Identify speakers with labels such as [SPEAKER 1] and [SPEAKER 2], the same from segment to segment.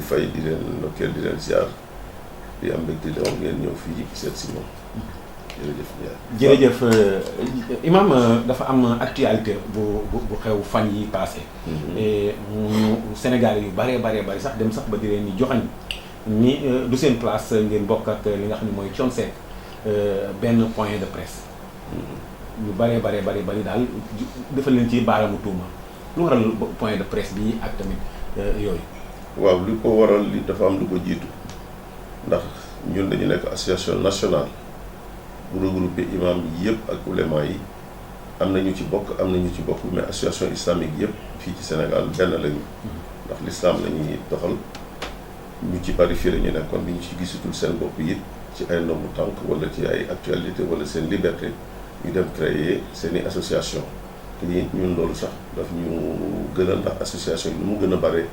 [SPEAKER 1] fay di leen ndokkeel di leen ziar di am mbégte di am ngeen ñëw fii seet si moom
[SPEAKER 2] jërëjëf imam dafa am actualité bu xew fan yi passé et Sénégal yu bari sax dem sax ba di leen ni joxañ ni du seen place ngeen bokk ak li nga xam ne mooy Thione Seck benn point de presse yu bari daal dafa leen ci baaramu tuuma lu waral point de presse bi ak tamit yooyu.
[SPEAKER 1] waaw li ko waral li dafa am lu ko jiitu ndax ñun dañu nekk association nationale bu regroupé imam yi yëpp ak ulema yi am na ñu ci bokk am na ñu ci bokk mais association islamique yëpp fii ci Sénégal benn lañu ndax l'islam la ñuy doxal ñu ci bari fii la ñu nekkoon bi ñu ci gisatul seen bopp yi ci ay ndombu tànk wala ci ay actualité wala seen liberté ñu dem créer seeni association te ñun loolu sax daf ñu gën a ndax association yi nu mu gën a bare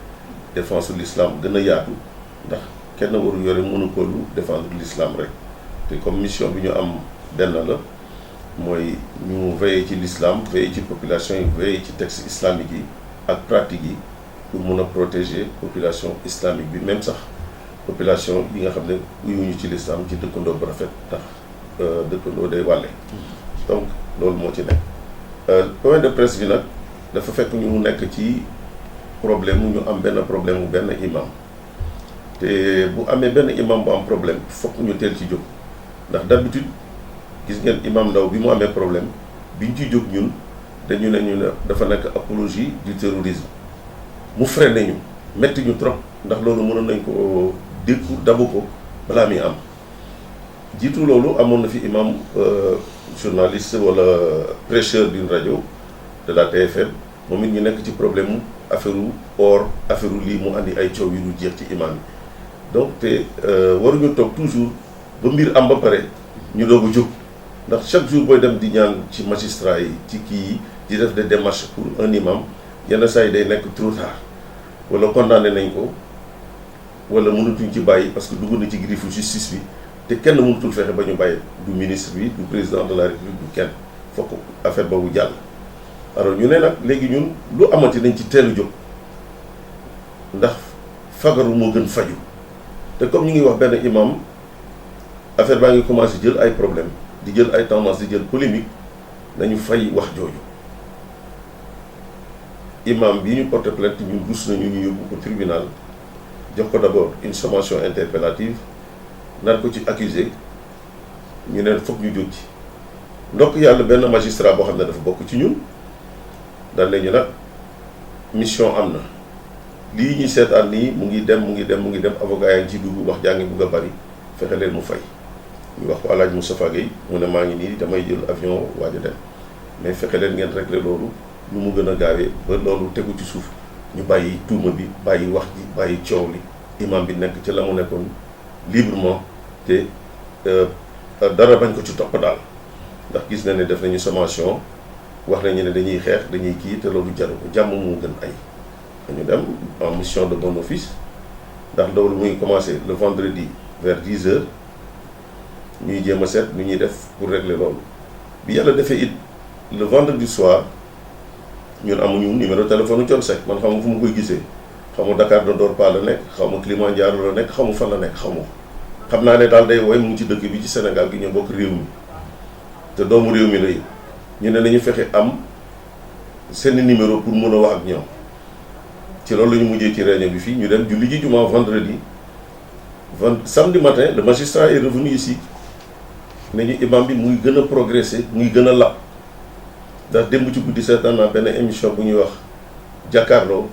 [SPEAKER 1] défense de l'islam gën a yaatu ndax kenn waru yore monopole défendre l'islam rek te comme mission bi ñu am benn la mooy ñu veiller ci l'islam veiller ci population yi veiller ci texte islamique yi ak pratique yi pour mun a protéger population islamique bi même sax population yi nga xam ne uyuñu ci l'islam ci dëkkandoo bu rafet ndax dëkkandoo day wàlle donc loolu moo ci nekk point de presse bi nag dafa fekk ñu nekk ci problème mu ñu am benn problème mu benn imam te bu amee benn imam bu am problème fokk ñu teel ci jóg ndax d'habitude gis ngeen imam Ndaw bi mu amee problème biñ ci jóg ñun dañu ne ñu ne dafa nekk apologie du terrorisme mu freiné ñu metti ñu trop ndax loolu mënoon nañ ko dékku dabu ko balaa muy am jiitu loolu amoon na fi imam journaliste wala prêcheur d'une rajo de la TFM moom it ñu nekk ci problème mu affaire or affaire lii mu andi ay coow yu dul jeex ci imam yi donc te waruñu toog toujours ba mbir am ba pare ñu doog a jóg ndax chaque jour booy dem di ñaan ci magistrat yi ci kii yi di def des démarches pour un imam yenn saa yi day nekk trop tard wala condamné nañ ko wala mënatuñ ci bàyyi parce que dugg na ci griffe justice bi te kenn mënatul fexe ba ñu bàyyi du ministre bi du président de la république du kenn fokk affaire boobu jàll. alors ñu ne nag léegi ñun lu amati nañ ci teel a jóg ndax fagaru moo gën faju te comme ñu ngi wax benn imam affaire baa ngi commencé jël ay problème di jël ay tendance di jël polémique nañu fay wax jooju imam bi ñu porté plainte ñun rus nañu ñu yóbbu ko tribunal jox ko d'abord une sommation interpellative nar ko ci accusé ñu ne foog ñu jóg ci ndokk yàlla benn magistrat boo xam ne dafa bokk ci ñun daan nañu nag mission am na lii ñuy seetaan nii mu ngi dem avocat yaa ngi ci dugg wax jaa ngi bugg a bari fexe leen mu fay ñu wax ko Alaaji Moustapha Gueye mu ne maa ngi nii damay jël avion waaj a dem mais fexe leen ngeen régler loolu lu mu gën a gaawee ba loolu tegu ci suuf ñu bàyyi tuuma bi bàyyi wax ji bàyyi coow li imam bi nekk ci la mu nekkoon librement te dara bañ ko ci topp daal ndax gis na ne def nañu sommation wax nañu ne dañuy xeex dañuy kii te loolu jaru ko jàmm moo gën ay dañu dem en mission de bon office ndax loolu muy commencé le vendredi vers 10 heures ñuy jéem a seet nu ñuy def pour régler loolu bi yàlla defee it le vendredi soir ñun amuñu numéro téléphone Thione Seck man xamu fu mu koy gisee xamu Dakar ne dort pas la nekk xamu Kilimanjaro la nekk xamu fan la nekk xamu xam naa ne daal day woy mu ngi ci dëkk bi ci Sénégal gi ñoo bokk réew mi te doomu réew mi la ñu ne nañu fexe am seen numéro pour mën a wax ak ñoom ci loolu la ñu mujjee ci réunion bi fii ñu dem julli ji jumaa vendredi samedi matin le magistrat est revenu ici ne ñu imam bi muy gën a progresser muy gën a lab ndax démb ci guddi seetaan naa benn émission bu ñuy wax jàkkaarloo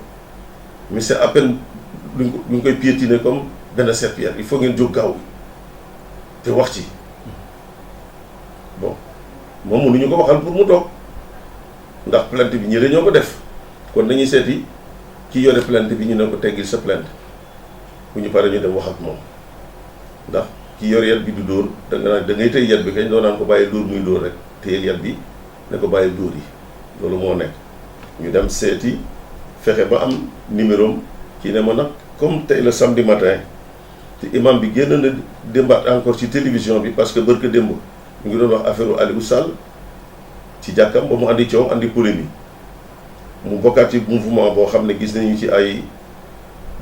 [SPEAKER 1] mais c'est à peine lu ñu koy piétiner comme benn serpillère il faut ngeen jóg gaaw te wax ci bon moom mënuñu ko waxal pour mu toog ndax plainte bi ñi ñoo ko def kon dañuy seeti ki yore plainte bi ñu ne ko teggil sa plainte bu ñu paree ñu dem wax ak moom ndax ki yor yat bi du dóor da ngay tëy yat bi kañ doo naan ko bàyyi dóor muy dóor rek téyel yat bi ne ko bàyyi dóor yi loolu moo nekk ñu dem seeti fexe ba am numéro am kii ne ma nag comme tey le samedi matin te imam bi génn na démbaat encore ci télévision bi parce que bërka démb ñu ngi doon wax affaire Aliou Sall ci jàkkam ba mu andi coow andi polémique mu bokkaat ci mouvement boo xam ne gis nañu ci ay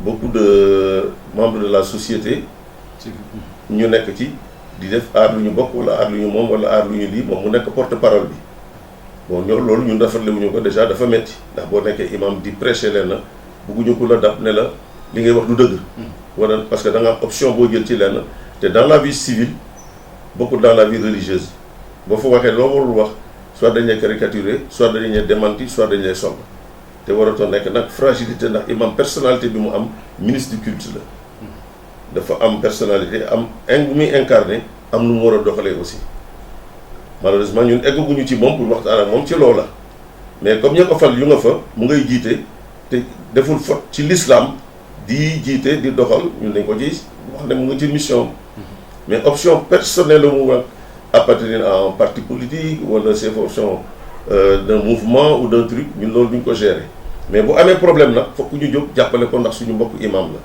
[SPEAKER 1] beaucoup de membres de la société ñu nekk ci di def aar lu ñu bokk wala aar lu ñu moom wala aar lu ñu lii moom mu nekk porte-parole bi bon ñoo loolu ñun rafetlu wuñu ko déjà dafa metti ndax boo nekkee imam di prêcher leen na bugguñu ko la dab ne la li ngay wax du dëgg wala parce que da nga am option boo jël ci lenn te dans la vie civile beaucoup dans la vie religieuse boo fa waxee loo warul wax soit dañ lay caricaturer soit dañ lay démentir soit dañ lay song te waratoo nekk nag fragilité ndax imam personnalité bi mu am ministre du culte la dafa am personnalité am bu muy incarné am nu mu war a doxalee aussi malheureusement ñun eggaguñu ci moom pour waxtaan ak moom ci loola mais comme ña ko fal yu nga fa mu ngay jiite te deful faute ci l'islam di jiite di doxal ñun dañ ko ci wax ne mu ngi ci mission mais option personnelle la mu wax appartenir à un parti politique wala c'est option d'un mouvement ou d'un truc ñun loolu duñ ko gérer mais bu amee problème nag fokk ñu jóg jàppale ko ndax suñu mbokk imam la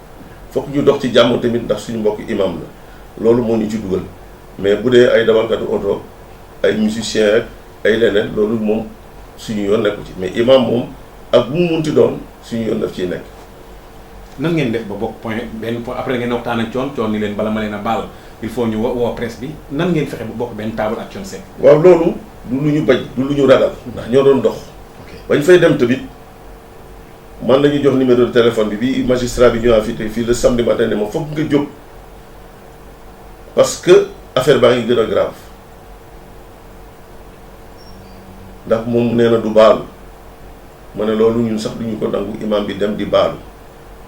[SPEAKER 1] fokk ñu dox ci jàmm tamit ndax suñu mbokk imam la loolu moo ñu ci dugal mais bu dee ay dawalkatu oto ay musiciens ak ay leneen loolu moom suñu yoon nekku ci mais imam moom ak bu mu munti doon suñu yoon daf ciy nekk.
[SPEAKER 2] nan ngeen def ba bokk benn point après ngeen waxtaan ak coon ni leen bala ma leen a baal il faut ñu woo presse bi nan ngeen fexe ba bokk benn table ak Thione Seck.
[SPEAKER 1] waaw loolu du lu ñu bañ du lu ñu ragal ndax ñoo doon dox. bañ fay dem tamit man la ñu jox numéro de téléphone bi magistrat bi ñu invité fii le samedi matin ne ma foog nga jóg parce que affaire baa ngi gën a grave ndax moom nee na du baalu ma ne loolu ñun sax duñu ko nangu imam bi dem di baalu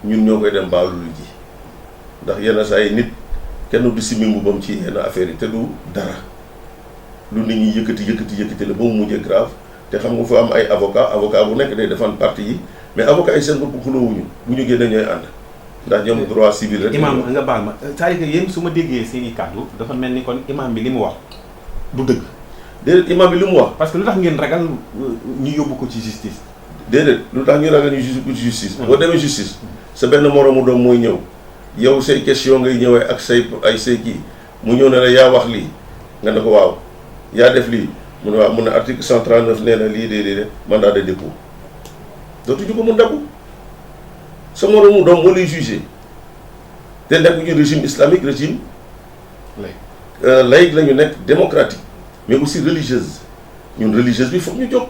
[SPEAKER 1] ñun ñoo koy dem baalu lu ji ndax yenn saa yi nit kenn du simi mbubam ci yenn affaire yi te du dara lu nit ñi yëkkati la ba mu mujjee grave te xam nga fa am ay avocat bu nekk day défendre parti yi mais avocat yi seen bopp xuloowuñu bu ñu génnee ñooy ànd ndax ñoom droit civil rek.
[SPEAKER 2] imam nga baal ma c'est-à-dire que yéen su ma déggee seeni kàddu dafa mel ni kon imam bi li mu wax du dëgg.
[SPEAKER 1] déedéet imam bi li mu wax.
[SPEAKER 2] parce que lu tax ngeen ragal ñu yóbbu ko ci justice.
[SPEAKER 1] déedéet lu tax ñu ragal ñu yóbbu ko ci justice. boo demee justice. sa benn moroomu doom mooy ñëw yow say question ngay ñëwee ak say kii mu ñëw ne la yaa wax lii nga ne ko waaw yaa def lii mu ne waaw mu ne article 139 nee na lii de mandat de dépôt dootuñu ko mun dabu sa moroomu doom moo lay jugé te nekkuñu régime islamique régime laïque la ñu nekk démocratique mais aussi religieuse ñun religieuse bi foog ñu jóg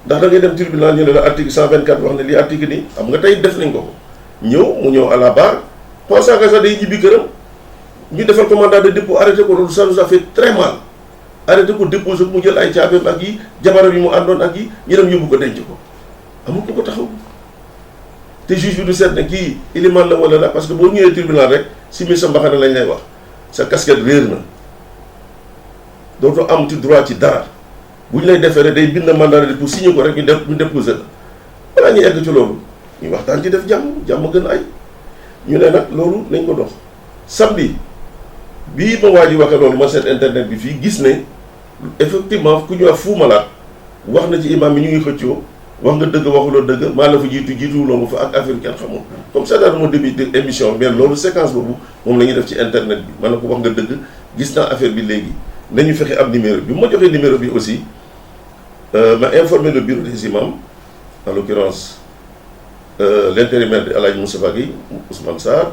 [SPEAKER 1] ndax da ngay dem tribunal ñu ne la article 124 wax ne lii article nii xam nga tey def nañ ko mu ñëw à la barre pensant que sax day ñibbi këram ñu defal ko mandat de dépôt arrêté ko loolu ça nous a fait très mal arrêté ko déposé ko mu jël ay caabeem ak yi jabaram yi mu àndoon ak yi ñu dem yóbbu ko denc ko amul ko taxaw te juge bi du seet ne kii iliman la wala la parce que boo ñëwee tribunal rek si mi sa mbaxane lañ lay wax sa casquette réer na dootoo am ci droit ci dara bu ñu lay defee day bind mandat de dépôt signé ko rek ñu déposé la balaa ñuy egg ci loolu ñu waxtaan ci def jàmm gën ay ñu ne nag loolu nañ ko dox samedi bii ma waa ji waxee loolu ma seet internet bi fii gis ne effectivement ku ñu wax Fou Malade wax na ci imam bi ñu ngi xëccoo wax nga dëgg waxuloo dëgg maa la fa jiituwuloo nga fa ak affaire kenn xamul comme ça daal moo début de émission mais loolu séquence boobu moom la ñuy def ci internet bi man na ko wax nga dëgg gis naa affaire bi léegi nañu fexe am numéro bi ma joxee numéro bi aussi ma informé le bureau des imams en l'occurrence l'intérimaire de El Hadj Moustapha Guèye Ousmane Sarr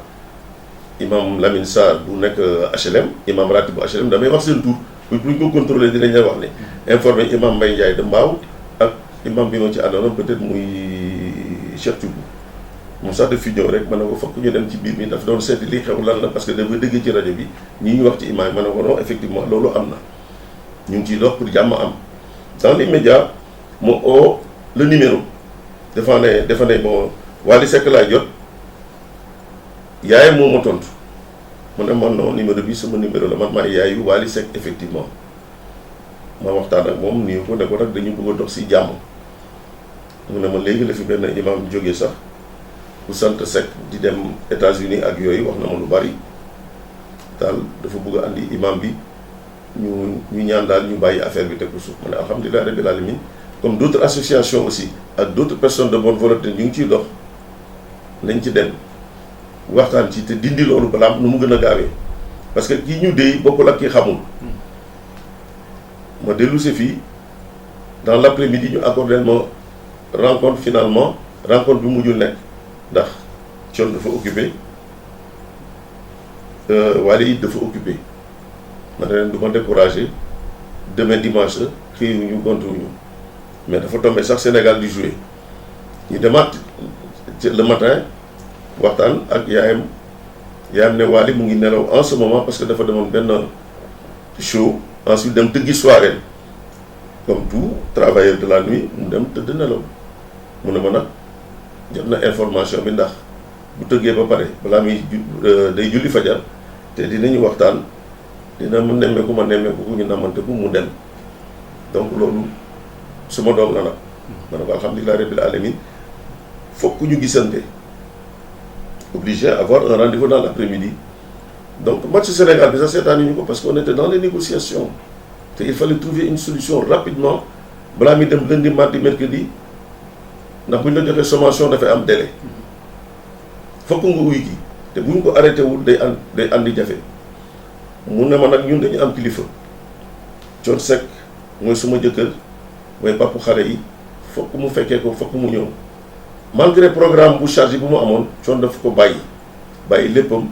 [SPEAKER 1] imam Lamine Sarr bu nekk HLM imam ratib bu HLM damay wax seen tur bu ñu ko contrôler dinañ lay wax ne informé imam Mbaye Ndiaye de Mbao ak imam bi ma ci àndoon peut-être muy Cheikh Thioub moom sax daf fi ñëw rek ma ne ko fokk ñu dem ci biir mi daf doon seeti li xew lan la parce que dafa dégg ci rajo bi ñi ñu wax ci imam yi ma ne ko non effectivement loolu am na ñu ngi ciy dox pour jàmm am dans les médias moo oo le numéro dafa ne bon Wally Seck laa jot yaayam moo ma tontu mu ne man non numéro bi sama numéro la man maay yaayu Wally Seck effectivement ma waxtaan ak moom nii ko ne ko nag dañu bëgg a dox si jàmm mu ne ma léegi la fi benn imam jógee sax bu sant Seck di dem États-Unis ak yooyu wax na ma lu bari daal dafa bëgg a andi imam bi ñu ñaan daal ñu bàyyi affaire bi teg ko suuf ma ne alhamdulilah rabbil alamin comme d'autres associations aussi ak d'autres personnes de bonne volonté ñu ngi ciy dox nañ ci dem waxtaan ci te dindi loolu balaa nu mu gën a gaawee parce que kii ñu déy bokkul ak kii xamul ma dellu si fii dans l'après-midi ñu accordé ma rencontre finalement rencontre bi mujjul nekk ndax Thione dafa occupé Wally it dafa occupé ma ne leen du ma découragé demain dimanche la xëyuñu gontuwuñu mais dafa tombé sax Sénégal di jouer ñu demaat le matin waxtaan ak yaayam ne Wally mu ngi nelaw en ce moment parce que dafa demoon benn show ensuite dem tëggi soirée comme tout travailleur de la nuit mu dem tëdd nelaw mu ne ma nag jot na information bi ndax bu tëggee ba pare balaa muy day julli fajar te dinañu waxtaan dina mu nemmeeku ma nemmeeku ku ñu namante ku mu dem donc loolu suma doom la nag ma ne ko alhamdulilah rabbil alamin fokk ñu gisante obligé avoir un rendez-vous dans l'après-midi donc match Sénégal bi sax seetaani ñu ko parce qu'on était dans les négociations te il fallait trouver une solution rapidement balaa muy dem lundi mardi mercredi ndax bu ñu la joxee sommation dafay am délai fokk nga uy gi te bu ñu ko arrêté wul day andi jafe mu ne ma nag ñun dañu am kilifa Thione Seck mooy suma jëkkër mooy papu xale yi fokk mu fekkee ko fokk mu ñëw malgré programme bu chargé bu mu amoon Thione daf ko bàyyi léppam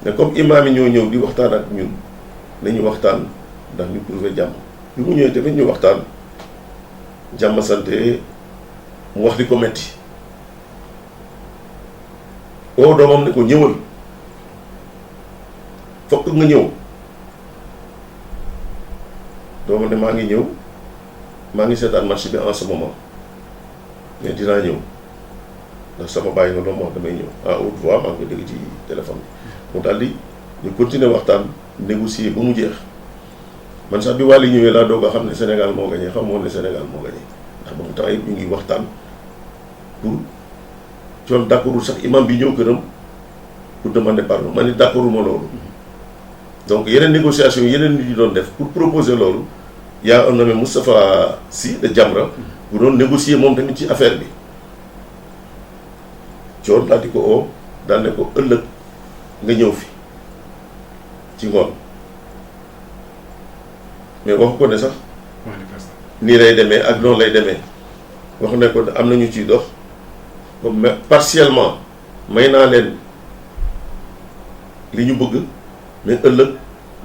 [SPEAKER 1] ne comme imaam yi ñoo ñëw di waxtaan ak ñun nañu waxtaan ndax ñu trouver jàmm bi mu ñëwee tamit ñu waxtaan jàmm santé mu wax li ko metti oo doomam ne ko ñëwal fokk nga ñëw doomam ne maa ngi ñëw maa ngi seetaan match bi en ce moment mais dinaa ñëw ndax sama bàyyi nga doom wax damay ñëw en haute voix maa ngi ko dégg ci téléphone bi mu daal di ñu continuer waxtaan négocier ba mu jeex man sax bi Wally ñëwee laa doog a xam ne Sénégal moo gagné xam moon ne Sénégal moo gagné ndax ba mu temps yëpp ñu ngi waxtaan pour Thione d'accordul sax imam bi ñëw këram pour demander pardon man ni d'accordul ma loolu donc yeneen négociation yeneen nit yi doon def pour proposer loolu y a un nommé Moustapha Sy de Jamra bu doon négocier moom tamit ci affaire bi Thione daal di ko oo daal ne ko ëllëg nga ñëw fi ci ngoon mais waxu ko ne sax nii lay demee ak noonu lay demee wax ne ko am na ñu ciy dox comme partiellement may naa leen li ñu bëgg mais ëllëg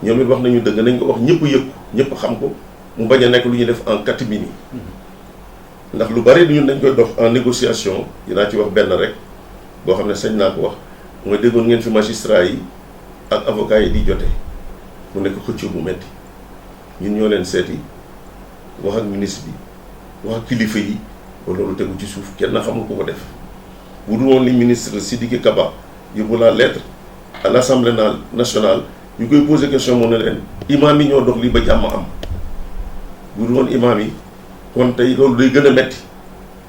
[SPEAKER 1] ñoom it wax nañu dëgg nañ ko wax ñëpp yëg ko ñëpp xam ko mu bañ a nekk lu ñuy def en catimini ndax lu bari ñun dañ koy dox en négociation dinaa ci wax benn rek boo xam ne sañ naa ko wax mooy déggoon ngeen fi magistrat yi ak avocat yi di jote mu nekk xëccoo bu metti ñun ñoo leen seeti wax ak ministre bi wax ak kilifa yi ba loolu tegu ci suuf kenn xamul ko ko def bu dul woon li ministre Sidiki Kaba yóbbu la lettre à l'Assemblée nationale ñu koy poser question mu ne leen imaam yi ñoo dox lii ba jàmm am bu dul woon imaam yi kon tey loolu day gën a metti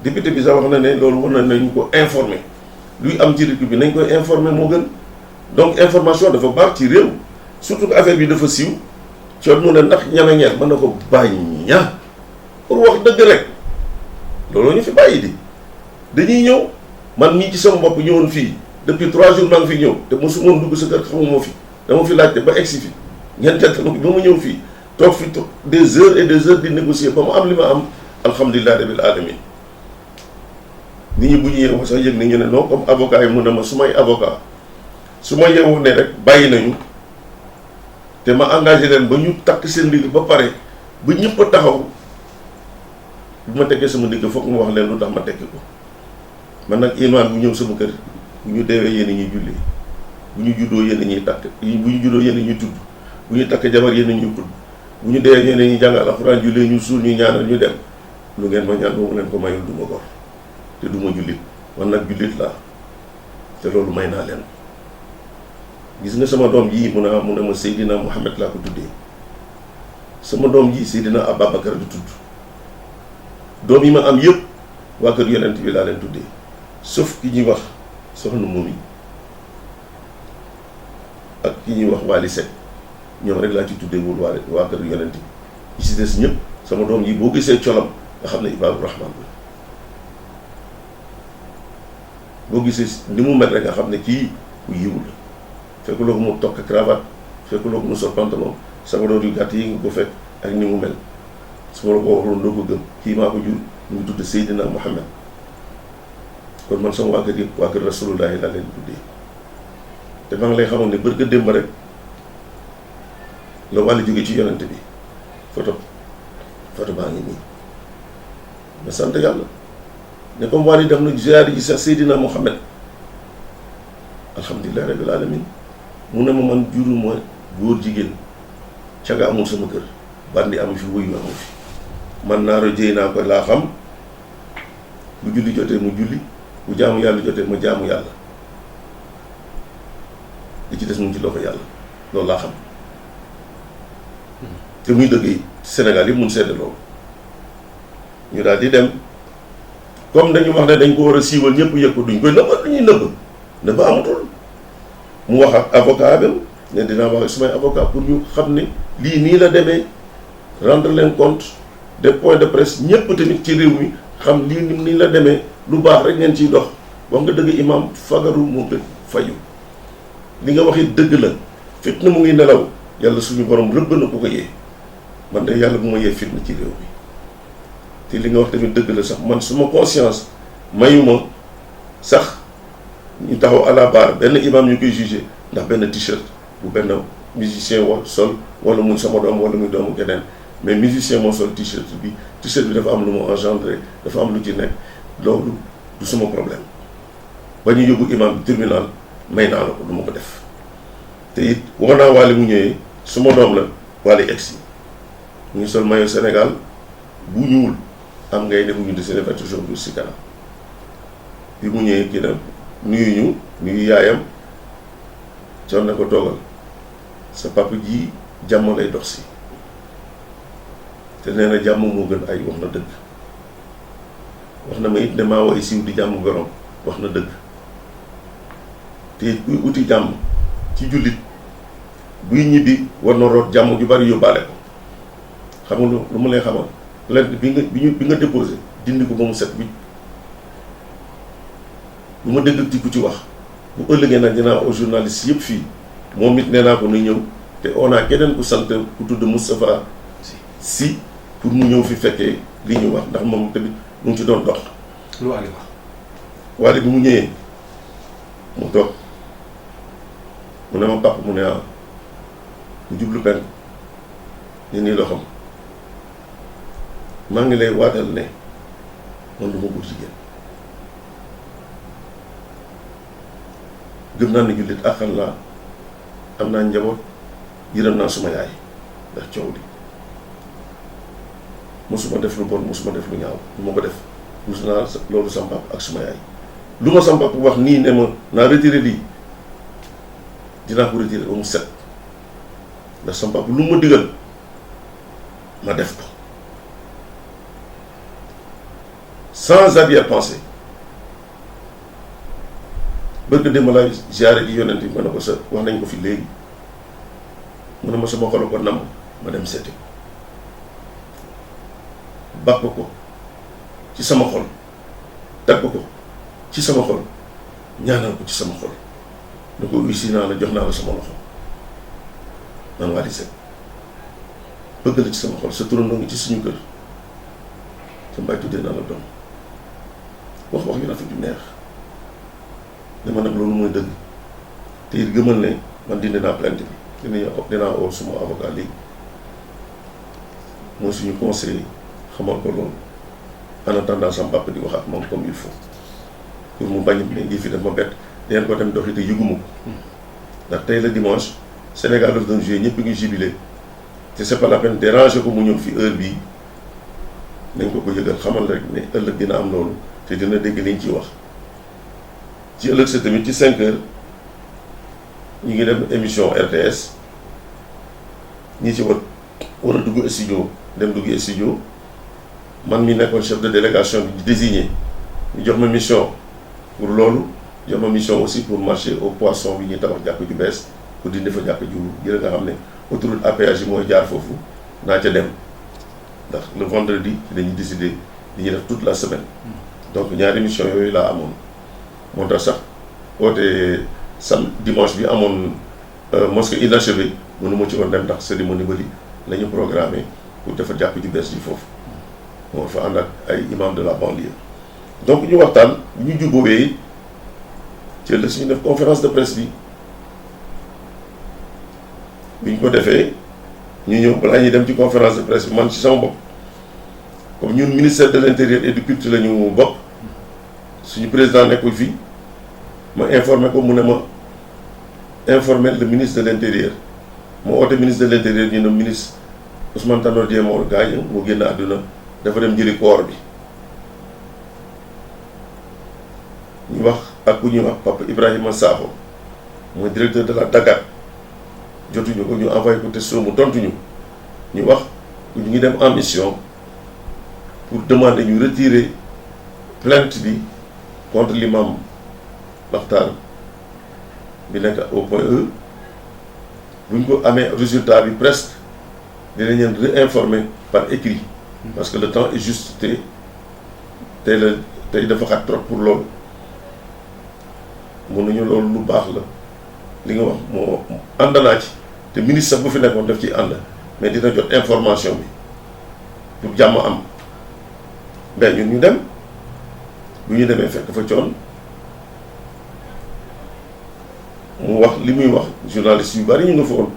[SPEAKER 1] député bi sax wax na ne loolu war nañu ko informer luy am ci dëkk bi nañ koy informer moo gën donc information dafa baax ci réew surtout que affaire bi dafa siiw Thione mu ne ndax ñame ñeer mën na ko baña pour wax dëgg rek loolu ñu fi bàyyi di dañuy ñëw man mii ci sama bopp ñëwoon fii depuis 3 jours maa ngi fi ñëw te mosu moon dugg sa kër xamuma fi dama fi laajte ba egsi fi ngeen tettal ko ba mu ñëw fii toog fi des heures et des heures di négocier ba mu am li ma am alhamdulilah rabbil alamin nit ñi bu ñu yeewoo sax yëg ne ñu ne non comme avocat yi mu ne ma su may avocat su ma yeewoo ne rek bàyyi nañu te ma engagé leen ba ñu takk seen ndigg ba pare ba ñëpp a taxaw bu ma tekkee sama ndigg foog mu wax leen lu tax ma tekki ko man nag imaam bu ñëw sama kër bu ñu deewee yéen ñuy julli bu ñu juddoo yéen ñuy takk bu ñu juddoo yéen ñuy tudd bu ñu takk jabar yéen ñuy tudd bu ñu deewee yéen ñuy jàngal alxuraan jullee ñu suul ñu ñaanal ñu dem lu ngeen ma ñaan boobu leen ko mayul du ma gor te du ma jullit man nag jullit laa te loolu may naa leen gis nga sama doom ji mu ne ma Seydina Mouhamed laa ko tuddee sama doom ji Seydina Ababacar di tudd doom yi ma am yëpp waa kër yonent bi laa leen tuddee sauf ki ñuy wax soxna Momi ak ki ñuy wax Wally Seck ñoom rek laa ci tuddee wul waa kër yonent bi ñi si des ñëpp sama doom ji boo gisee colam nga xam ne Ibaadu Rahman la boo gisee ni mu mel rek nga xam ne kii ku yiw la fekkuloo ko mu tokk cravate fekkuloo ko mu sol pantalon sama doom yu gàtt yi nga ko fekk ak ni mu mel su ma la ko waxoon doo ko gëm kii maa ko jur ñu ngi tudd Seydina Mouhamed kon man sama waa kër yëpp waa kër Rasulullahi laa leen tuddee te maa ngi lay xamoon ne bërka démb rek la wàllu jóge ci yonent bi photo baa ngi nii ma sant yàlla ne comme wàllu def na ziyaari ji sax Seydina Muhammad alhamdulilah rabbil alamin mu ne ma man juruma góor jigéen caga amul sama kër bandi amu fi wuyu amu fi man naaro jëy naa ko laa xam bu julli jotee mu julli bu jaamu yàlla jotee ma jaamu yàlla li ci des mu ci loxo yàlla loolu laa xam te muy dëgg yi Sénégal yi mun seede loolu ñu daal di dem comme dañu wax ne dañ ko war a siiwal ñëpp yëg ko duñ koy nëbb duñuy nëbb amatul mu wax ak avocat bam ne dinaa wax ak sumay avocat pour ñu xam ne lii nii la demee rendre leen compte des points de presse ñëpp tamit ci réew mi xam lii nii la demee lu baax rek ngeen ciy dox wax nga dëgg imam fagaru moo gën fayu li nga waxi dëgg la fitna mu ngi nelaw yàlla suñu borom rëbb na ko yee man de yàlla bu ma yee fitna ci réew mi te li nga wax tamit dëgg la sax man suma conscience mayuma sax ñu taxaw à la barre benn imam ñu koy jugé ndax benn t-shirt bu benn musicien sol wala muy sama doom wala muy doomu keneen mais musicien moo sol t-shirt bi dafa am lu mu engendré dafa am lu ci nekk loolu du suma problème ba ñu yóbbu imam bi tribunal may naa la ko du ma ko def te it wax naa Wally mu ñëwee suma doom la Wally egsi mu ngi sol maillot Sénégal bu ñuul am ngay ne bu ñu dessiné vert jaune rouge si kanam bi mu ñëwee kii nag nuyu yaayam coon na ko toogal sa papa ji jàmm lay dox si te nee na jàmm moo gën ay wax na dëgg wax na ma it ne maa way siiw di jàmm gorom wax na dëgg te kuy uti jàmm ci jullit buy ñibbi war na root jàmm ju bari yóbbaale ko xam nga lu ma lay xamal plainte bi nga déposé dindi ko ba mu set bi lu ma dégg ci ku ci wax bu ëllëgee nag dinaa au journaliste yëpp fii moom it nee naa ko na ñëw te on a keneen ku sant ku tudd Moustapha Sy pour mu ñëw fi fekkee li ñu wax ndax moom tamit mu ngi ci doon dox.
[SPEAKER 2] lu Wally wax.
[SPEAKER 1] Wally bi mu ñëwee mu toog mu ne ma papa mu ne ah mu jublu penk ni nii loxoom maa ngi lay waatal ne man du ma góor jigéen gëm naa ne jullit àqal laa am naa njaboot yërëm naa suma yaay ndax coow li mosuma def lu bon mosuma def lu ñaaw lu ma ko def rus naa loolu sama papa ak suma yaay lu ma sama papa wax nii ne ma naa retiré lii dinaa ko retiré ba mu set ndax sama papa lu ma digal ma def ko sans arrière-pensée bëgg dem laay ziare ji yonent bi ma ne ko sa wax nañ ko fi léegi mu ne ma sama xol ko nam ma dem seeti ko bàkk ko ci sama xol tagg ko ci sama xol ñaanal ko ci sama xol ne ko wisi naa la jox naa la sama loxo man Wally Seck bëgg la ci sama xol sa turandoo ngi ci suñu kër sa mbaay tuddee naa la doom wax yu rafet yu neex dama nag loolu mooy dëgg te it gëmal ne man dindi naa plainte bi dinaa oo suma avocat léegi mooy suñu conseiller xamal ko loolu en attendant sama papa di wax ak moom comme il faut pour mu bañ ne lii fi daf ma bett dangeen ko dem doxi te yëguma ko ndax tey la dimanche Sénégal daf doon joué ñëpp ngi jubilé te c'est pas la peine déranger ko mu ñëw fi heure bii nañ ko yëgal xamal rek ne ëllëg dina am loolu te dina dégg liñ ciy wax ci ëllëg sa tamit ci 5 heures ñu ngi dem émission RTS ñi ci war a dugg studio dem dugg studio man mi nekkoon chef de délégation bi désigné ñu jox ma mission pour loolu jox ma mission aussi pour marcher au poisson bi ñuy tabax jàkk ju bees pour dindi fa jàkk ju jërë nga xam ne autoroute à péage yi mooy jaar foofu naa ca dem ndax le vendredi dañuy décider li ñuy def toute la semaine donc ñaari mission yooyu laa amoon moo tax sax oote dimanche bi amoon mosquée inachevée mënu ma ci woon dem ndax cérémonie bali la ñu programmé pour defar jàkk ju bees ji foofu moo fa ànd ak ay imam de la banlieue donc ñu waxtaan ñu jubóowee ci la suñu def conférence de presse bi ñu ko defee ñu ñëw balaa ñuy dem ci conférence de presse bi man ci sama bopp comme ñun ministère de l'intérieur et du culte la ñu bokk suñu président nekkul fii ma informé ko mu ne ma informer le ministre de l'intérieur ma oote ministre de l'intérieur ñu ne ministre Ousmane Tanor Dieng moo gaañu mu génn àdduna dafa dem jëli koor bi ñu wax ak ku ñuy wax Papa Ibrahima Sakho mooy directeur de la Dakar jotuñu ko ñu envoyé ko texto mu tontuñu ñu wax ñu ngi dem en mission pour demander ñu retirer plainte bi contre l'imam Makhtar bi nekk au point E bu ñu ko amee résultat bi presque dinañ leen réinformer par écrit parce que le temps est juste tey dafa xat trop pour loolu mun nañu loolu lu baax la li nga wax moo ànd naa ci te ministre sax bu fi nekkoon daf ci ànd mais dina jot information bi pour jàmm am ben ñun ñu dem bu ñu demee fekk fa coon mu wax li muy wax journaliste yu bari ñu nga fa woon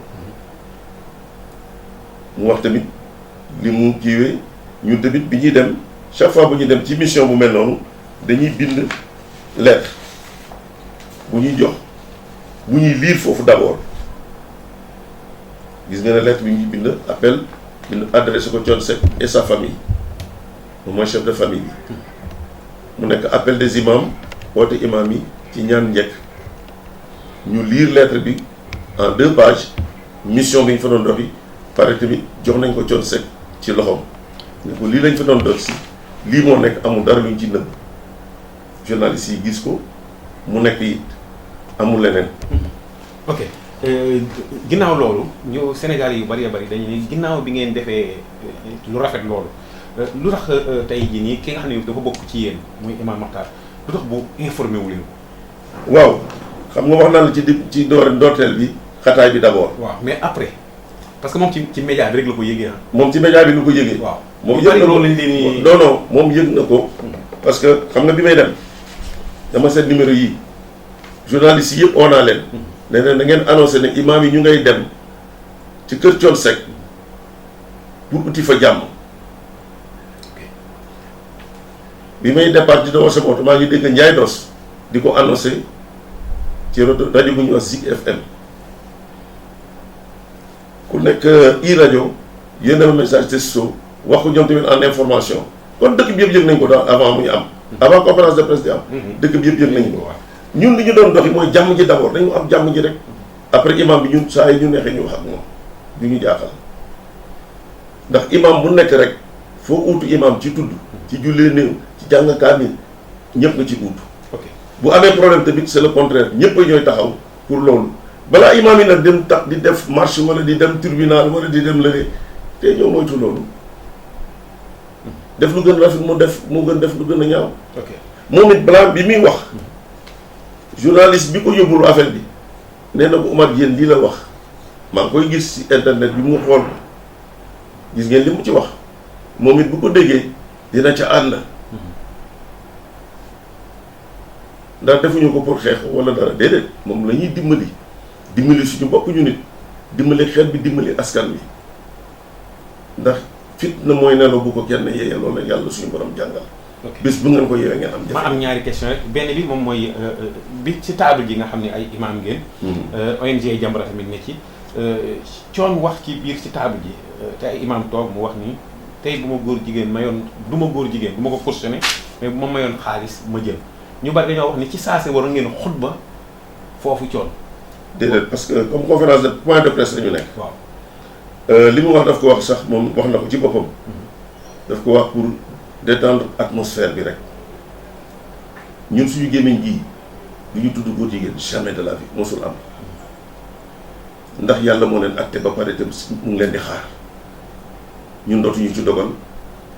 [SPEAKER 1] mu wax tamit li mu kiiwee ñun tamit bi ñuy dem chaque fois bu ñuy dem ci mission bu mel noonu dañuy bind lettre bu ñuy jox bu ñuy lire foofu d'abord gis nga ne lettre bi ñuy bind appel bind adressé ko Thione Seck et sa famille moom mooy chef de famille bi mu nekk appel des imams woote imam yi ci ñaan njëkk ñu lire lettre bi en 2 pages mission bi ñu fa doon doxi pare tamit jox nañ ko Thione Seck ci loxoom ne ko lii lañ fa doon dox si lii moo nekk amul dara luñ ci nëbb journaliste yi gis ko mu nekk it amul leneen.
[SPEAKER 2] ok ginnaaw loolu ñu Sénégal yu bari dañu ne ginnaaw bi ngeen defee lu rafet loolu lu tax tey jii nii ki nga xam ne dafa bokk ci yéen muy Imam Makhtar lu tax bu informé wu leen ko.
[SPEAKER 1] waaw xam nga wax naa la ci doorteel bi xataay bi d'abord.
[SPEAKER 2] waaw mais après parce que moom ci média bi rek la ko yëgee ah.
[SPEAKER 1] moom ci média bi lu ko yëgee.
[SPEAKER 2] waaw
[SPEAKER 1] moom yëg na ko
[SPEAKER 2] lañ leen
[SPEAKER 1] non moom yëg na ko. parce que xam nga bi may dem dama seet numéro yi journaliste yi yëpp oo naa leen. ne leen da ngeen annoncé ne imam yi ñu ngay dem ci kër Thione Seck pour uti fa jàmm. bi may départ di dawal sama oto maa ngi dégg Ndiaye Dos di ko annoncé ci rajo bu ñuy wax Zik FM ku nekk rajo yónnee ma message texto wax ko ñoom tamit en information kon dëkk bi yëpp yëg nañ ko daal avant muy am. avant conférence de presse di am. dëkk bi yëpp yëg nañ ko. ñun li ñu doon doxi mooy jàmm ji d'abord dañu am jàmm ji rek après imam bi ñun saa yi ñu neexee ñu wax ak moom du ñu jaaxal ndax imam bu nekk rek foo uutu imam ci tudd ci jullee néew ci jàng kaamil ñëpp nga ci uutu. bu amee problème tamit c'est le contraire ñëpp a ñooy taxaw pour loolu balaa imam yi nag dem tax di def marche wala di dem tribunal wala di dem lële te ñoo moytu loolu def lu gën rafet mu gën def lu gën a ñaaw. moom it balaa bi muy wax. journaliste bi ko yóbbul affaire bi nee na ko Oumar Diène lii la wax maa ngi koy gis ci internet bi mu xool gis ngeen li mu ci wax moom it bu ko déggee dina ca ànd ndax defuñu ko pour xeex wala dara déedéet moom la ñuy dimbali suñu bopp ñu nit dimbali xeet bi dimbali askan wi ndax fitna mooy nelaw bu ko kenn yeeyee loolu la yàlla suñu borom jàngal. bis bu ngeen ko yewee ngeen am jafe.
[SPEAKER 2] ma am ñaari question rek benn bi moom mooy bi ci table ji nga xam ne ay imam ngeen. ONG Jamra tamit ne ci. Thione wax ci biir ci table ji te ay imam toog mu wax ni tey bu ma góor jigéen mayoon du ma góor jigéen du ma ko cautionné mais bu ma mayoon xaalis ma jël ñu bari dañoo wax ni ci saase war ngeen xutba foofu Thione.
[SPEAKER 1] déedéet parce que comme conférence de point de presse la ñu nekk.
[SPEAKER 2] waaw
[SPEAKER 1] li mu wax daf ko wax sax moom wax na ko ci boppam. daf ko wax pour. détendre atmosphère bi rek ñun suñu gémmiñ gii du ñu tudd góor jigéen jamais de la vie mosul am ndax yàlla moo leen acté ba pare te mu ngi leen di xaar ñun dootuñu ci dogal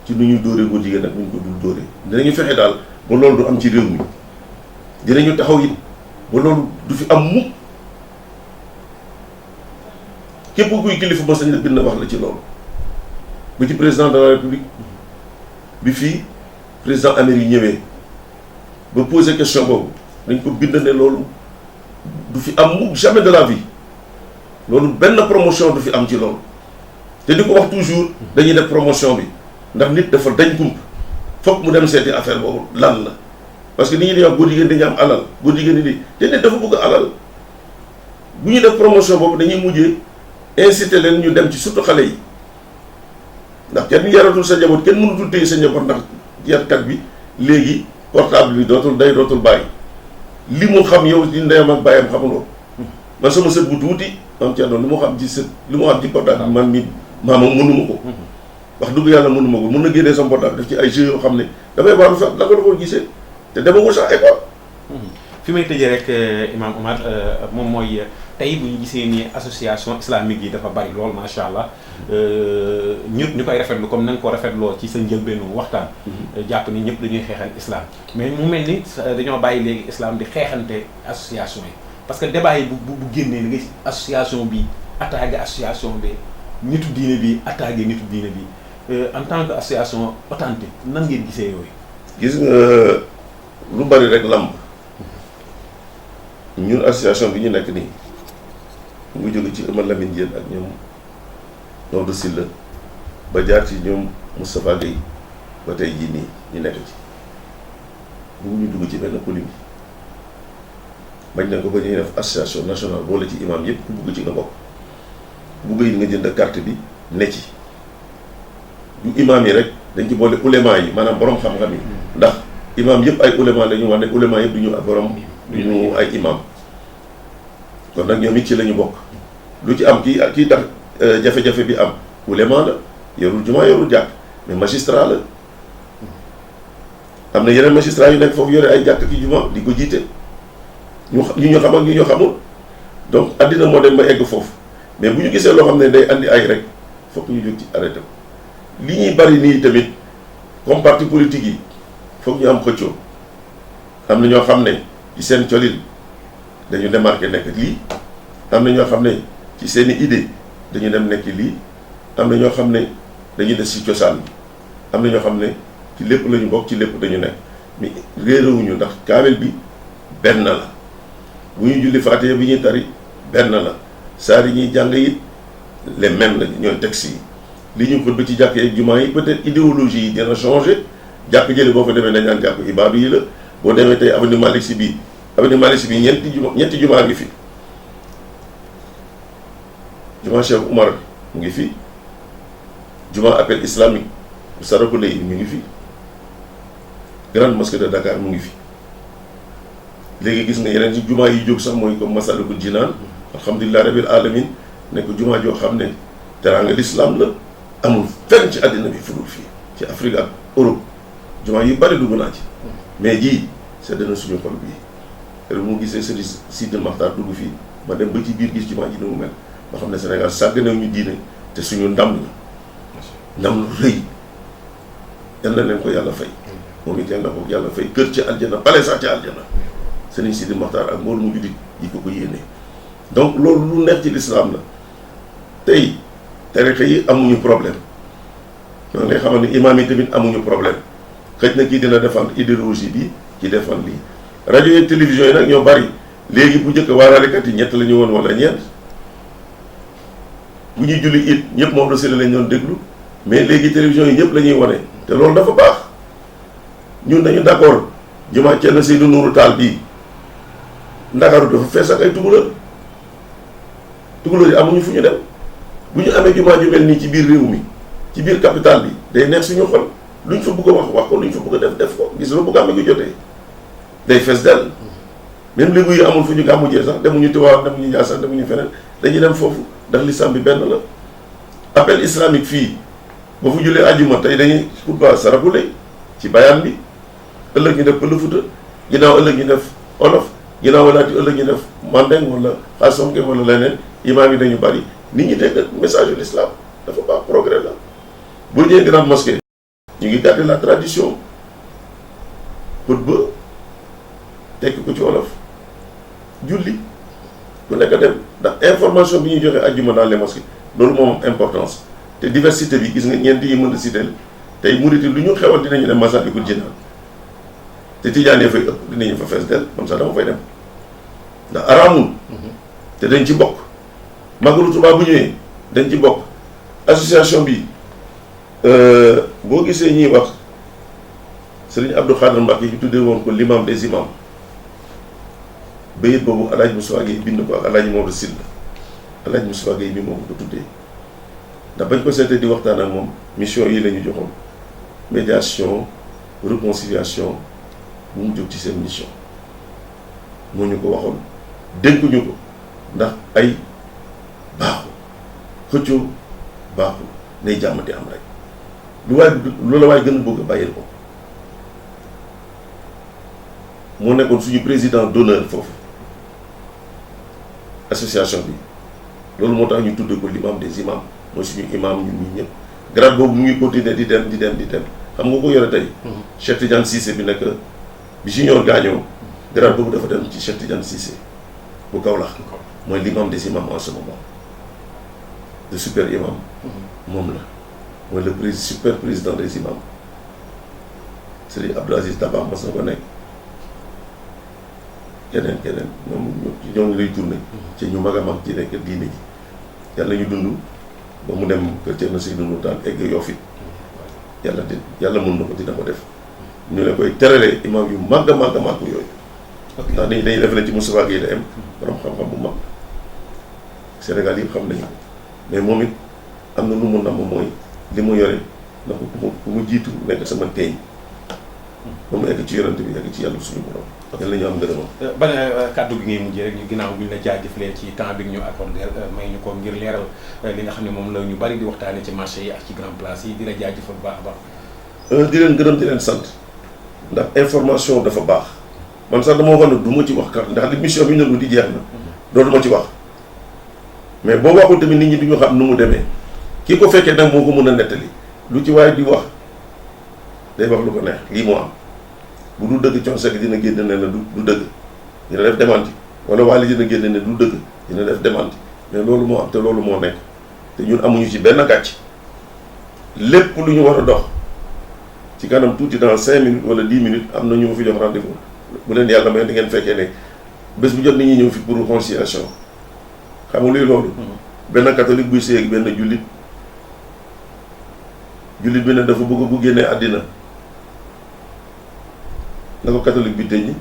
[SPEAKER 1] ci nu ñuy dóoree góor jigéen ak nu ñu ko dul dóoree dinañu fexe daal ba loolu du am ci réew mi dinañu taxaw it ba loolu du fi am mukk képp kuy kilifa ba sañ la bind wax la ci loolu ba ci président de la république bi fii président Amérique ñëwee ba poser question boobu dañ ko bind ne loolu du fi am mukk jamais de la vie loolu benn promotion du fi am ci loolu te di ko wax toujours dañuy def promotion bi ndax nit dafa dañ kump foog mu dem seeti affaire boobu lan la parce que nit ñi dañuy wax góor jigéen dañuy am alal góor jigéen di te nit dafa bëgg alal bu ñu def promotion boobu dañuy mujjee inciter leen ñu dem ci surtout xale yi ndax kenn yaratul sa njaboot kenn mënutul téye sa njaboot ndax yarkat bi léegi portable bi dootul day dootul bàyyi li mu xam yow di ndeyam ak bàyyam xamuloo man sama sët bu tuuti am ci àndoon li mu xam ci sët li mu xam ci portable bi man mi maamam mënuma ko wax dëgg yàlla mënuma ko mën na génnee sama portable def ci ay jeux yoo xam ne damay waaru sax la ko gisee te demagul sax école.
[SPEAKER 2] fi may tëjee rek Imam Omar moom mooy tey bu ñu gisee ni association islamique yi dafa bari lool macha allah ñu koy rafetlu comme na nga ko rafetloo ci sa njëlbeenu waxtaan. jàpp ni ñëpp dañuy xeexal islam mais mu mel ni dañoo bàyyi léegi islam di xeexante association yi parce que débat yi bu génnee li nga ci association bi attaqué association bi nitu diine bi attaqué nitu diine bi en tant que association authentique nan ngeen gisee yooyu.
[SPEAKER 1] gis nga lu bari rek lamb ñun association bi ñu nekk nii mu jóge ci Eumeu Lamine Diène ak ñoom Maodo Sylla ba jaar ci ñoom Moustapha Gueye ba tey jii nii ñu nekk ci bu ñu dugg ci benn polémique bañ na ko ba ñuy def association nationale boole ci imam yëpp ku bugg ci nga bokk bugg yi nga jënd carte bi ne ci du imam yi rek dañ ci boole ulema yi maanaam borom xam-xam yi ndax imam yëpp ay ulema la ñu wax ne ulema yëpp du ñu ak borom du ñu ay imam kon nag ñoom it ci la ñu bokk lu ci am kii tax jafe-jafe bi am ulema la yorul jumaa yorul jàkk mais magistrat la am na yeneen magistrat yu nekk foofu yore ay jàkk ki jumaa di ko jiite ñu xam ak ñu xamul donc àddina moo dem ba egg foofu mais bu ñu gisee loo xam ne day andi ay rek foog ñu jóg ci arrêté ko li ñuy bari nii tamit comme parti politique yi foog ñu am xëccoo am na ñoo xam ne ci seen colin dañu démarqué nekk lii am na ñoo xam ne ci seeni idée dañu dem nekk lii am na ñoo xam ne dañuy des ci cosaan bi am na ñoo xam ne ci lépp la ñu bokk ci lépp dañu nekk mais réeréwuñu ndax kaamel bi benn la bu ñu julli faatiha bi ñuy tari benn la saar yi ñuy jàng it les mêmes la ñooy textes yi li ñu xutba ci jàkk ak jumaa yi peut-être idéologie yi dina changé jàkk jële boo fa demee dañ naan jàkk ibaadu yi la boo demee tey avenue Malick Sy bii ñetti jumaa ngi fi jumaa Cheikh Oumar mu ngi fi jumaa appel islamique bu Sarakoule yi mu ngi fi grande mosquée de Dakar mu ngi fi léegi gis nga yeneen ci jumaa yi jóg sax mooy comme Masalikul Jinaan alhamdulilah rabil alamin nekk jumaa joo xam ne teraanga l'islam la amul fenn ci àddina bi fudul fii ci Afrique ak Europe jumaa yu bari dugg naa ci mais jii sedd na suñu xol bii te mu gisee Serigne Sidi Makhtar dugg fii ma dem ba ci biir gis jumaa ji ni mu mel ma xam ne Sénégal sàgganew ñu diine te suñu ndam la ndam lu rëy yal na leen ko yàlla fay moom it yal na ko yàlla fay kër ci aljana pale sax ci aljana Serigne Sidi Makhtar ak mboolu mu jullit yi ko yéene donc loolu lu nekk ci l'islam la tey tarixa yi amuñu problème donc ngay xamal ni imam yi tamit amuñu problème xëj na kii dina défendre idéologie bi ci défendre lii rajo yi télévision yi nag ñoo bari léegi bu njëkk waaraalekat yi ñett la ñu woon wala ñeent bu ñuy julli it ñëpp moom la sële lañ doon déglu mais léegi télévision yi ñëpp la ñuy wane te loolu dafa baax ñun dañu d'accord jumaa Thierno Seydou Nourou Tall bii Ndakaaru dafa fees ak ay tukulóor yi amuñu fu ñu dem bu ñu amee jumaa ju mel nii ci biir réew mi ci biir capital bi day neex suñu xol luñ fa bëgg a wax ko luñ fa bëgg a def ko gis nga bu gàmmu gi jotee day fees dell même léegi yi amul fu ñu gàmmu jee sax demuñu Tiwaawan demuñu Njaasaan demuñu feneen dañuy dem foofu ndax lislam bi benn la appel islamique fii ba fu jullee àjjuma tey dañuy xutba Sarakoule ci bayaan bi ëllëg ñu def Pël Fuuta ginnaaw ëllëg ñu def olof ginnaaw walaati ëllëg ñu def mandeng wala xaasonke wala leneen imaam yi dañu bari nit ñi dégg message de l'islam dafa baax progrès la bu ñëwee grande mosquée ñu ngi garder la tradition xutba tekki ko ci wolof julli ku nekk dem ndax information bi ñuy joxe àjjuma dans les mosquées loolu moom importance te diversité bi gis nga ñeenti yi mën a citer tey murit lu ñu xewal dinañu dem Masaalikul Jinaan te tijaan yi fay ëpp dinañu fa fees del man sax dama fay dem ndax araamul te dañ ci bokk Magalu Touba bu ñëwee dañ ci bokk association bi boo gisee ñuy wax Serigne Abdou Khadre Mbacké yi tuddee woon ko l'imam des imams bayit boobu Alaaji Moustapha Gueye bind ko ak Alaaji Maodo Sylla Alaaji Moustapha Gueye mi moom ko tuddee ndax bañ ko seetee di waxtaan ak moom mission yi la ñu joxoon médiation réconciliation bu mu jóg ci seen mission moo ñu ko waxoon dénkuñu ko ndax ay baaxul xëccoo baaxul nay jàmm di am rek lu la waay gën a bëgg a bàyyil ko moo nekkoon suñu président d'honneur foofu association bi loolu moo tax ñu tuddee ko l'imam des imams mooy suñu imam ñun ñii ñëpp grade boobu mu ngi continuer di dem xam nga ko yore tey Cheikh Tidiane Cissé bi nekk bi junior gaañoo grade boobu dafa dem ci Cheikh Tidiane Cissé bu Kaolack mooy l'imam des imams en ce moment le super imam moom la mooy le super président des imams Serigne Abdou Aziz Dabakh mos na ko nekk keneen ñoom lay tourné ci ñu mag a mag ci nekk diine ji yàlla ñu dund ba mu dem kër Thierno Seydou Nourou Tall egg Yoff it yàlla mën na ko dina ko def ñu leen koy teralee imam yu màgg a màgg yooyu ndax dañuy def leen ci Moustapha Gueye la am borom xam-xam bu mag Sénégal yëpp xam nañu ko mais moom it am na lu mu namm mooy li mu yore ndax ku mu jiitu nekk sama teeñ ba mu egg ci yonent bi egg ci yàlla suñu borom yàlla ñu am ngërëmam.
[SPEAKER 2] ban kàddu gi ngay mujjee rek ñu ginnaaw bi ñu la jaajëfalee ci temps bi ñu accordé may ñu ko ngir leeral li nga xam ne moom la ñu bari di waxtaanee ci marché yi ak ci grand place yi di la jaajëfal bu baax a baax.
[SPEAKER 1] di leen gërëm di leen sant ndax information dafa baax man sax dama waxoon ne du ma ci wax kat ndax li mission bi ñu doon di jeex na dootuma ci wax mais boo waxul tamit nit ñi du ñu xam nu mu demee kii ko fekkee nag moo ko mën a nettali lu ci waaye di wax day wax lu ko neex lii moo am. bu du dëgg Thione Seck dina génn ne la du dëgg dina def démenti wala Wally dina génn ne du dëgg dina def démenti mais loolu moo am te loolu moo nekk te ñun amuñu ci benn gàcc lépp lu ñu war a dox ci kanam tuuti dans 5 minutes wala 10 minutes am na ñu ma fi jox rendez-vous bu leen yàlla may di ngeen fekkee ne bés bu jot nit ñi ñëw fi pour réconciliation xam nga luy loolu. benn catholique buy sëy ak benn jullit bi ne dafa bëgg bu génnee àddina. na ko catholique bi tëj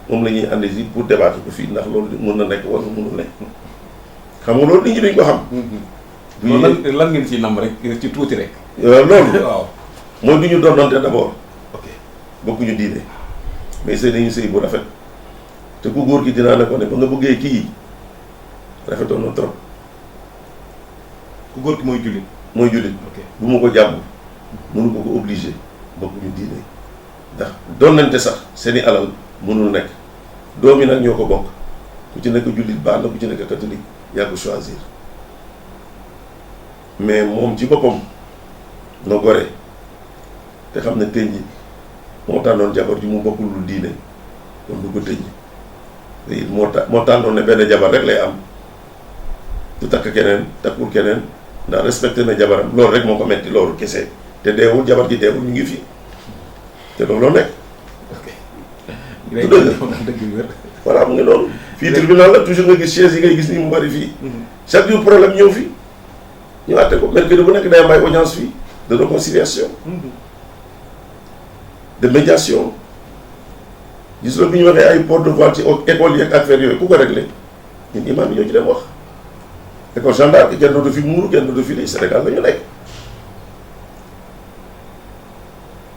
[SPEAKER 1] moom la ñuy andi si pour débattre ko fii ndax loolu mën na nekk wala mënul nekk xam nga loolu nit ñi duñ ko xam.
[SPEAKER 2] lan ngeen ci nam rek ci tuuti rek.
[SPEAKER 1] loolu
[SPEAKER 2] waaw
[SPEAKER 1] mooy du ñu doonante d'abord.
[SPEAKER 2] ok
[SPEAKER 1] bokkuñu diine mais sëy nañu sëy bu rafet te ku góor gi dinaa ne ko ne ba nga bëggee kii rafetoon na trop.
[SPEAKER 2] ku góor gi mooy jullit.
[SPEAKER 1] mooy jullit.
[SPEAKER 2] ok
[SPEAKER 1] bu ma ko jàmm mënu ko obligé. bokkuñu diine ndax doonante sax seeni alal mënul nekk doom yi nag ñoo ko bokk ku ci nekk jullit baax na ku ci nekk catholique yaa ko choisir mais moom ci boppam na gore te xam ne tëñ ji moo tànnoon jabar ji mu bokkul lu diine kon du ko tëñ te it moo tànnoon ne benn jabar rek lay am du takk keneen takkul keneen ndax respecté na jabaram loolu rek moo ko metti loolu kese te deewul jabar ji deewul ñu ngi fi te loolu nekk.
[SPEAKER 2] ok.
[SPEAKER 1] du dëgg voilà mu ngi noonu. fii tribunal la toujours nga gis chaise yi ngay gis ni mu bari fii. chaque jour problème ñëw fii ñu àtte ko mercredi bu nekk day am ay audience fii de réconciliation. de médiation. gis nga bi ñu waxee ay porte de voix ci école yi ak affaire yooyu ku ko réglé ñun imam yi ñoo ci dem wax. école gendarme kenn dootu fi muuru kenn dootu fi lii Sénégal la ñu nekk.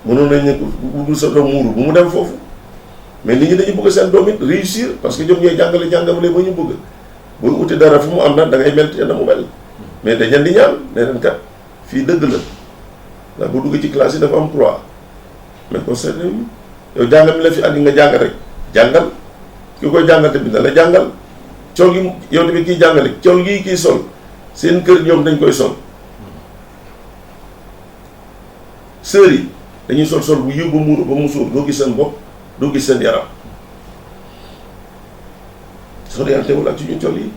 [SPEAKER 1] mënoon nañ ne bu dul sa doom muuru bu mu dem foofu mais nit ñi dañu bëgg seen doom it réussir parce que ñoom ñooy jàngale jàngamale ba ñu bëgg booy uti dara fu mu am nag da ngay mel te na mu mel mais dañ leen di ñaan ne leen kat fii dëgg la ndax bu dugg ci classe yi dafa am 3 mais concerné wu yow jàngal mi la fi andi nga jàngal rek jàngal ki koy jàngal tamit na la jàngal col gi yow tamit kiy jàngale col gii kii sol seen kër ñoom dañ koy sol sœurs yi dañuy sol bu yiw ba muuru ba musuur doo gis seen bopp doo gis seen yaram soriantewul ak ci ñu col yi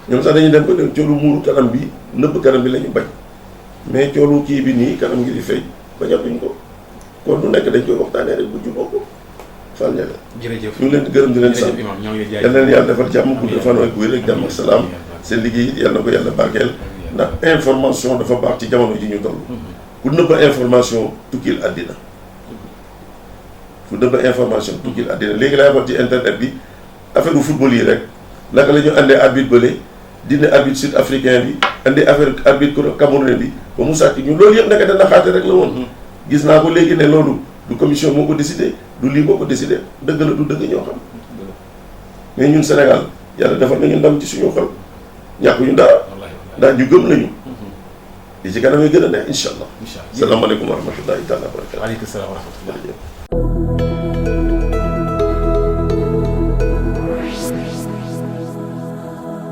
[SPEAKER 1] ñoom sax dañuy dem ko colu muuru kanam bi nëbb kanam bi la ñu bañ mais colu kii bi nii kanam ngi di fay bañatuñ ko kon lu nekk dañ koy waxtaanee rek bu jubóo ko Fall Ndiaga.
[SPEAKER 2] jërëjëf
[SPEAKER 1] ñu ngi leen di gërëm di leen sant
[SPEAKER 2] jërëjëf imam ñoo ngi lay
[SPEAKER 1] yal na leen yàlla defal jàmm gudd fan ak wér ak jàmm ak salaam seen liggéey yal na ko yàlla barkeel ndax information dafa baax ci jamono ji ñu toll. ku nëbba information tukkil àddina léegi laay wax ci internet bi affaire u football yi rek naka la ñu andee arbitre bële dindi arbitre sud africain bi andi affaire arbitre camerounais bi ba mu sàcc ñu loolu yëpp naka dana xaate rek la woon. gis naa ko léegi ne loolu du commission moo ko décidé du lii moo ko décidé dëgg la du dëgg ñoo xam mais ñun Sénégal yàlla defal nañu ndam ci suñu xol ñàkkuñu dara ndax ñu gëm nañu. li ci kanam yi gën a ne incha allah.
[SPEAKER 2] incha allah
[SPEAKER 1] salaamaaleykum wa rahmatullahi taala wa barakatu.
[SPEAKER 2] waaleykum salaam wa rahmatulah.